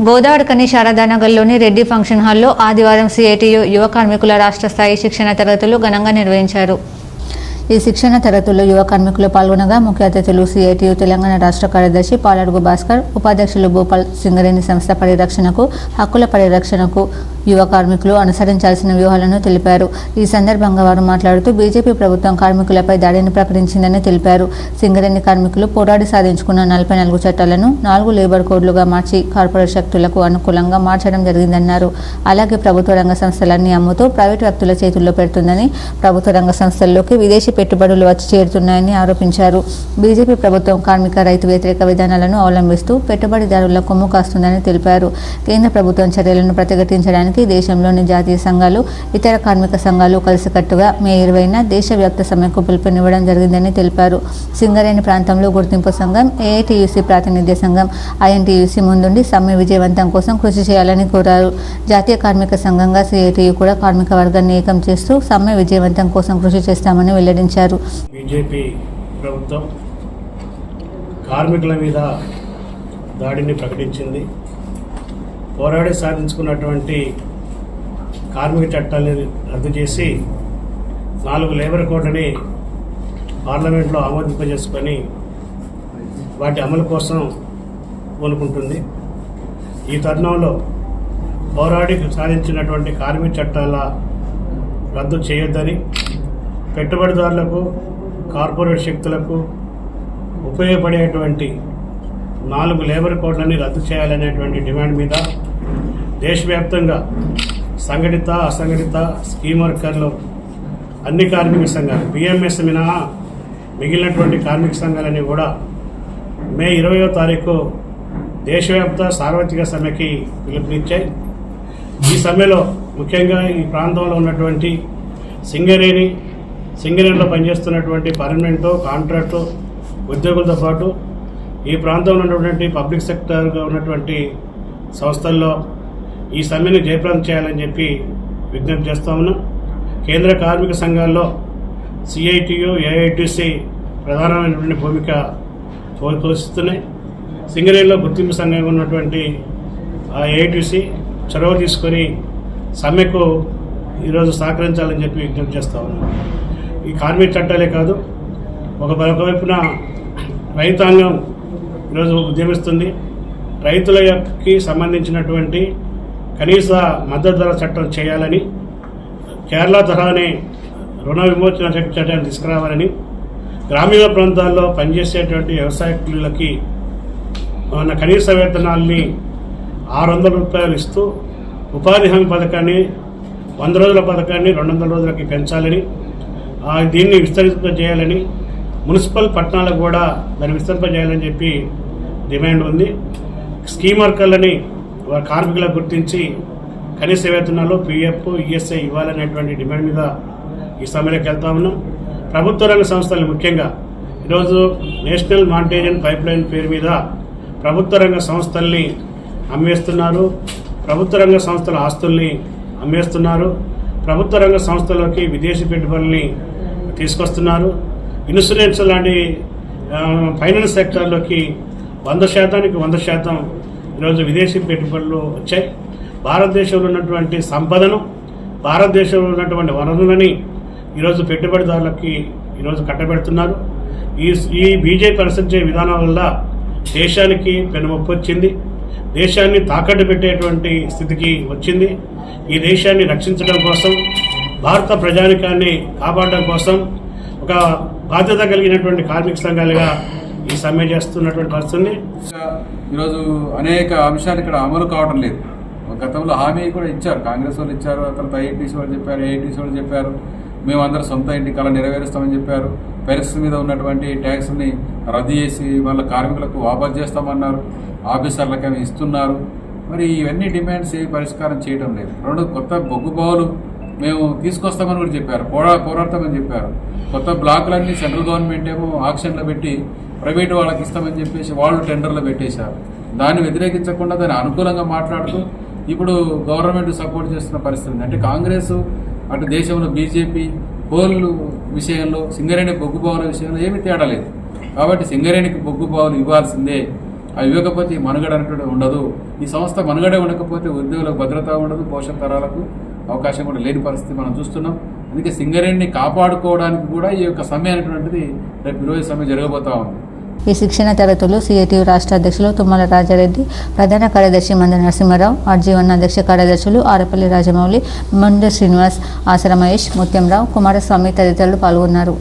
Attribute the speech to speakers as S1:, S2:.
S1: Godavarikhani శారదానగర్లోని Reddy function హాల్లో ఆదివారం CITU యువ కార్మికుల రాష్ట్ర స్థాయి శిక్షణ తరగతులు ఘనంగా నిర్వహించారు. ఈ శిక్షణ తరగతుల్లో యువ కార్మికులు పాల్గొనగా ముఖ్య అతిథులు సిఐటియు తెలంగాణ రాష్ట్ర కార్యదర్శి పాలడుగు భాస్కర్, ఉపాధ్యక్షులు భూపాల్ సింగరేణి సంస్థ పరిరక్షణకు, హక్కుల పరిరక్షణకు యువ కార్మికులు అనుసరించాల్సిన వ్యూహాలను తెలిపారు. ఈ సందర్భంగా వారు మాట్లాడుతూ బీజేపీ ప్రభుత్వం కార్మికులపై దాడిని ప్రకటించిందని తెలిపారు. సింగరేణి కార్మికులు పోరాడి సాధించుకున్న 44 చట్టాలను 4 లేబర్ కోడ్లుగా మార్చి కార్పొరేట్ శక్తులకు అనుకూలంగా మార్చడం జరిగిందన్నారు. అలాగే ప్రభుత్వ రంగ సంస్థలన్నీ అమ్ముతూ ప్రైవేటు వ్యక్తుల చేతుల్లో పెడుతుందని, ప్రభుత్వ రంగ సంస్థల్లోకి విదేశీ పెట్టుబడులు వచ్చి చేరుతున్నాయని ఆరోపించారు. బీజేపీ ప్రభుత్వం కార్మిక రైతు వ్యతిరేక విధానాలను అవలంబిస్తూ పెట్టుబడిదారుల కొమ్ము కాస్తుందని తెలిపారు. కేంద్ర ప్రభుత్వం చర్యలను ప్రతిఘటించడానికి దేశంలోని జాతీయ సంఘాలు, ఇతర కార్మిక సంఘాలు కలిసికట్టుగా మే 20న దేశవ్యాప్త సమ్మెకు పిలుపునివ్వడం జరిగిందని తెలిపారు. సింగరేణి ప్రాంతంలో గుర్తింపు సంఘం, ఏఐటియుసి ప్రాతినిధ్య సంఘం, ఐఎన్టీయూసీ ముందుండి సమ్మె విజయవంతం కోసం కృషి చేయాలని కోరారు. జాతీయ కార్మిక సంఘంగా సిఐటియు కూడా కార్మిక వర్గాన్ని ఏకం చేస్తూ సమ్మె విజయవంతం కోసం కృషి చేస్తామని వెల్లడించారు.
S2: బీజేపీ ప్రభుత్వం కార్మికుల మీద దాడిని ప్రకటించింది. పోరాడి సాధించుకున్నటువంటి కార్మిక చట్టాలను రద్దు చేసి 4 లేబర్ కోడ్లని పార్లమెంట్లో ఆమోదింపజేసుకొని వాటి అమలు కోసం పూనుకుంటుంది. ఈ తరుణంలో పోరాడి సాధించినటువంటి కార్మిక చట్టాల రద్దు చేయొద్దని, పెట్టుబడిదారులకు, కార్పొరేట్ శక్తులకు ఉపయోగపడేటువంటి 4 లేబర్ కోడ్లని రద్దు చేయాలనేటువంటి డిమాండ్ మీద దేశవ్యాప్తంగా సంఘటిత, అసంఘటిత, స్కీమ్ వర్కర్లు, అన్ని కార్మిక సంఘాలు, బిఎంఎస్ మినహా మిగిలినటువంటి కార్మిక సంఘాలన్నీ కూడా మే 20వ తారీఖు దేశవ్యాప్త సార్వత్రిక సమ్మెకి పిలుపునిచ్చాయి. ఈ సమ్మెలో ముఖ్యంగా ఈ ప్రాంతంలో ఉన్నటువంటి సింగరేణిలో పనిచేస్తున్నటువంటి పర్మనెంట్, కాంట్రాక్టు ఉద్యోగులతో పాటు ఈ ప్రాంతంలో ఉన్నటువంటి పబ్లిక్ సెక్టర్గా ఉన్నటువంటి సంస్థల్లో ఈ సమ్మెను జయప్రదం చేయాలని చెప్పి విజ్ఞప్తి చేస్తా ఉన్నాం. కేంద్ర కార్మిక సంఘాల్లో సిఐటియు, ఏఐటిసి ప్రధానమైనటువంటి భూమిక పోషిస్తున్నాయి. సింగరేణిలో గుర్తింపు సంఘంగా ఉన్నటువంటి ఏఐటిసి చొరవ తీసుకొని సమ్మెకు ఈరోజు సహకరించాలని చెప్పి విజ్ఞప్తి చేస్తా ఉన్నాం. ఈ కార్మిక చట్టాలే కాదు, ఒకవైపున రైతాంగం ఈరోజు ఉద్యమిస్తుంది. రైతులకి సంబంధించినటువంటి కనీస మద్దతు ధర చట్టం చేయాలని, కేరళ తరహానే రుణ విమోచన చట్టాన్ని తీసుకురావాలని, గ్రామీణ ప్రాంతాల్లో పనిచేసేటువంటి వ్యవసాయ కూలీలకి మన కనీస వేతనాల్ని 600 రూపాయలు ఇస్తూ ఉపాధి హామీ పథకాన్ని 100 రోజుల పథకాన్ని 200 రోజులకి పెంచాలని, దీన్ని విస్తరింపజేయాలని, మున్సిపల్ పట్టణాలకు కూడా దాన్ని విస్తరింపజేయాలని చెప్పి డిమాండ్ ఉంది. స్కీమ్ వర్కర్లని కార్మికులకు గుర్తించి కనీస వేతనాలు, పిఎఫ్, ఈఎస్ఐ ఇవ్వాలనేటువంటి డిమాండ్ మీద ఈ సమ్మెలోకి వెళ్తా ఉన్నాం. ప్రభుత్వ రంగ సంస్థలు ముఖ్యంగా ఈరోజు నేషనల్ మానిటైజేషన్ పైప్ లైన్ పేరు మీద ప్రభుత్వ రంగ సంస్థల్ని అమ్మేస్తున్నారు. ప్రభుత్వ రంగ సంస్థల ఆస్తుల్ని అమ్మేస్తున్నారు. ప్రభుత్వ రంగ సంస్థలోకి విదేశీ పెట్టుబడుల్ని తీసుకొస్తున్నారు. ఇన్సూరెన్స్ లాంటి ఫైనాన్స్ సెక్టార్లోకి 100%కి 100% ఈరోజు విదేశీ పెట్టుబడులు వచ్చాయి. భారతదేశంలో ఉన్నటువంటి సంపదను, భారతదేశంలో ఉన్నటువంటి వనరులని ఈరోజు పెట్టుబడిదారులకి ఈరోజు కట్టబెడుతున్నారు. ఈ బీజేపీ అనుసరించే విధానం వల్ల దేశానికి పెనుముప్పు వచ్చింది. దేశాన్ని తాకట్టు పెట్టేటువంటి స్థితికి వచ్చింది. ఈ దేశాన్ని రక్షించడం కోసం, భారత ప్రజానికాన్ని కాపాడడం కోసం ఒక బాధ్యత కలిగినటువంటి కార్మిక సంఘాలుగా ఈ సమ్మె చేస్తున్నటువంటి పరిస్థితి.
S3: ఈరోజు అనేక అంశాలు ఇక్కడ అమలు కావడం లేదు. గతంలో హామీ కూడా ఇచ్చారు, కాంగ్రెస్ వాళ్ళు ఇచ్చారు, తర్వాత ఐఐటీసీ వాళ్ళు చెప్పారు, ఏఐటీసీ వాళ్ళు చెప్పారు, మేమందరూ సొంత ఇంటి కళ నెరవేరుస్తామని చెప్పారు. పెరక్స్ మీద ఉన్నటువంటి ట్యాక్స్ని రద్దు చేసి మళ్ళీ కార్మికులకు వాపసు చేస్తామన్నారు. ఆఫీసర్లకు అవి ఇస్తున్నారు. మరి ఇవన్నీ డిమాండ్స్ ఏ పరిష్కారం చేయడం లేదు. 2 కొత్త బొగ్గు బావులు మేము తీసుకొస్తామని కూడా చెప్పారు, పోరాడతామని చెప్పారు. కొత్త బ్లాకులన్నీ సెంట్రల్ గవర్నమెంట్ ఏమో ఆక్షన్లో పెట్టి ప్రైవేటు వాళ్ళకి ఇస్తామని చెప్పేసి వాళ్ళు టెండర్లో పెట్టేశారు. దాన్ని వ్యతిరేకించకుండా దాన్ని అనుకూలంగా మాట్లాడుతూ ఇప్పుడు గవర్నమెంట్ సపోర్ట్ చేస్తున్న పరిస్థితి. అంటే కాంగ్రెస్, అటు దేశంలో బీజేపీ కోళ్ళు విషయంలో, సింగరేణి బొగ్గు బావుల విషయంలో ఏమీ తేడా లేదు. కాబట్టి సింగరేణికి బొగ్గు బావులు ఇవ్వాల్సిందే. అవి ఇవ్వకపోతే ఈ మనుగడ అనేటువంటి ఉండదు. ఈ సంస్థ మనుగడే ఉండకపోతే ఉద్యోగులకు భద్రత ఉండదు, భవిష్యత్ తరాలకు అవకాశం కూడా లేని పరిస్థితి మనం చూస్తున్నాం. అందుకే సింగరేణిని కాపాడుకోవడానికి కూడా ఈ యొక్క సమ్మె అనేటువంటిది రేపు ఈరోజు సమ్మె జరగబోతా ఉంది.
S1: ఈ శిక్షణ తరగతులు సిఐటియు రాష్ట్ర అధ్యక్షులు తుమ్మల రాజారెడ్డి, ప్రధాన కార్యదర్శి మంద నరసింహారావు, ఆర్జీవన్ అధ్యక్ష కార్యదర్శులు ఆరపల్లి రాజమౌళి, మండ శ్రీనివాస్, ఆసర మహేష్, ముత్యంరావు, కుమారస్వామి తదితరులు పాల్గొన్నారు.